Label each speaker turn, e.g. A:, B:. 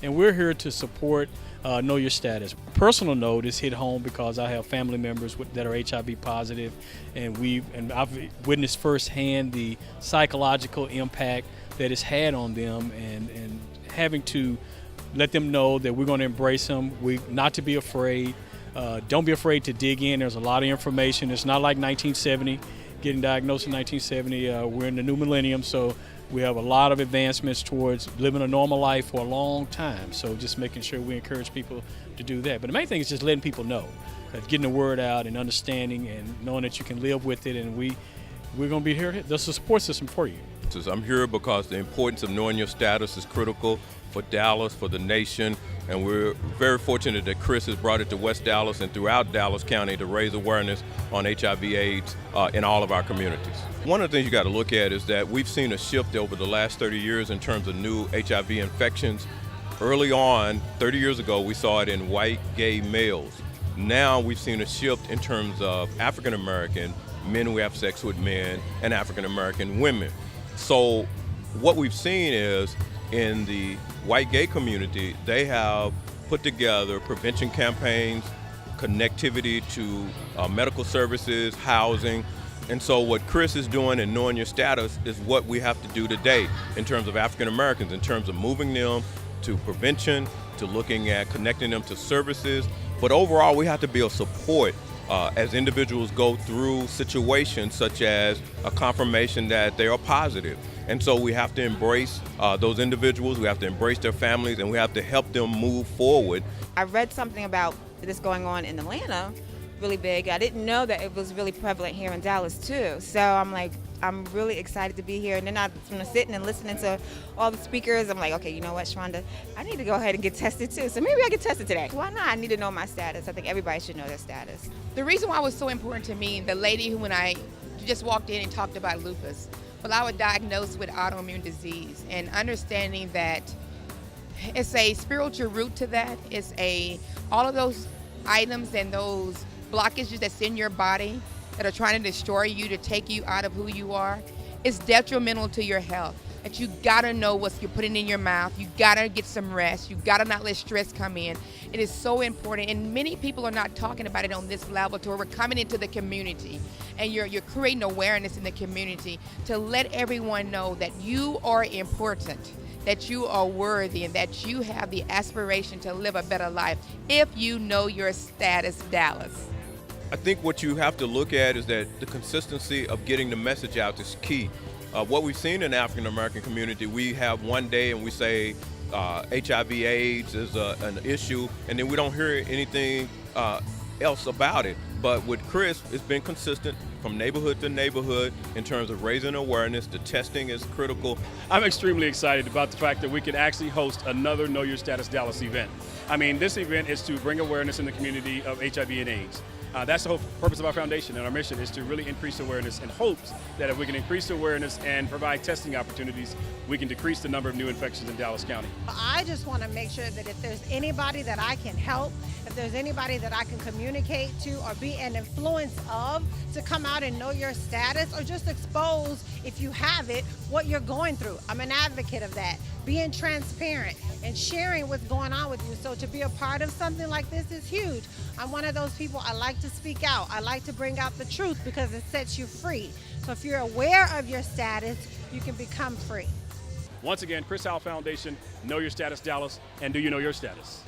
A: and we're here to support Know Your Status. Personal note is hit home because I have family members that are HIV positive, and I've witnessed firsthand the psychological impact that it's had on them, and having to let them know that we're going to embrace them, not to be afraid. Don't be afraid to dig in. There's a lot of information. It's not like 1970, getting diagnosed in 1970. We're in the new millennium, so we have a lot of advancements towards living a normal life for a long time. So just making sure we encourage people to do that. But the main thing is just letting people know, getting the word out and understanding and knowing that you can live with it. And we're going to be here. There's a support system for you.
B: I'm here because the importance of knowing your status is critical for Dallas, for the nation, and we're very fortunate that Chris has brought it to West Dallas and throughout Dallas County to raise awareness on HIV/AIDS in all of our communities. One of the things you got to look at is that we've seen a shift over the last 30 years in terms of new HIV infections. Early on, 30 years ago, we saw it in white gay males. Now we've seen a shift in terms of African American men who have sex with men and African American women. So what we've seen is in the white gay community, they have put together prevention campaigns, connectivity to medical services, housing. And so what Chris is doing in Knowing Your Status is what we have to do today in terms of African Americans, in terms of moving them to prevention, to looking at connecting them to services. But overall, we have to be a support as individuals go through situations such as a confirmation that they are positive. And so we have to embrace those individuals, we have to embrace their families, and we have to help them move forward.
C: I read something about this going on in Atlanta, really big. I didn't know that it was really prevalent here in Dallas too. So I'm really excited to be here. And then I'm sitting and listening to all the speakers. I'm like, okay, you know what, Sharonda, I need to go ahead and get tested too. So maybe I get tested today. Why not? I need to know my status. I think everybody should know their status.
D: The reason why it was so important to me, the lady who just walked in and talked about lupus. Well, I was diagnosed with autoimmune disease, and understanding that it's a spiritual root to that. It's all of those items and those blockages that's in your body that are trying to destroy you, to take you out of who you are, is detrimental to your health. That you gotta know what you're putting in your mouth. You gotta get some rest. You gotta not let stress come in. It is so important, and many people are not talking about it on this level to where we're coming into the community and you're creating awareness in the community to let everyone know that you are important, that you are worthy, and that you have the aspiration to live a better life if you know your status, Dallas.
B: I think what you have to look at is that the consistency of getting the message out is key. What we've seen in the African American community, we have one day and we say HIV/AIDS is an issue, and then we don't hear anything else about it. But with Chris, it's been consistent from neighborhood to neighborhood in terms of raising awareness. The testing is critical.
E: I'm extremely excited about the fact that we can actually host another Know Your Status Dallas event. I mean, this event is to bring awareness in the community of HIV and AIDS. That's the whole purpose of our foundation, and our mission is to really increase awareness in hopes that if we can increase awareness and provide testing opportunities, we can decrease the number of new infections in Dallas County.
F: I just want to make sure that if there's anybody that I can help, if there's anybody that I can communicate to or be an influence of, to come out and know your status, or just expose, if you have it, what you're going through. I'm an advocate of that. Being transparent and sharing what's going on with you. So to be a part of something like this is huge. I'm one of those people, I like to speak out. I like to bring out the truth because it sets you free. So if you're aware of your status, you can become free.
E: Once again, Chris Howell Foundation, Know Your Status Dallas, and do you know your status?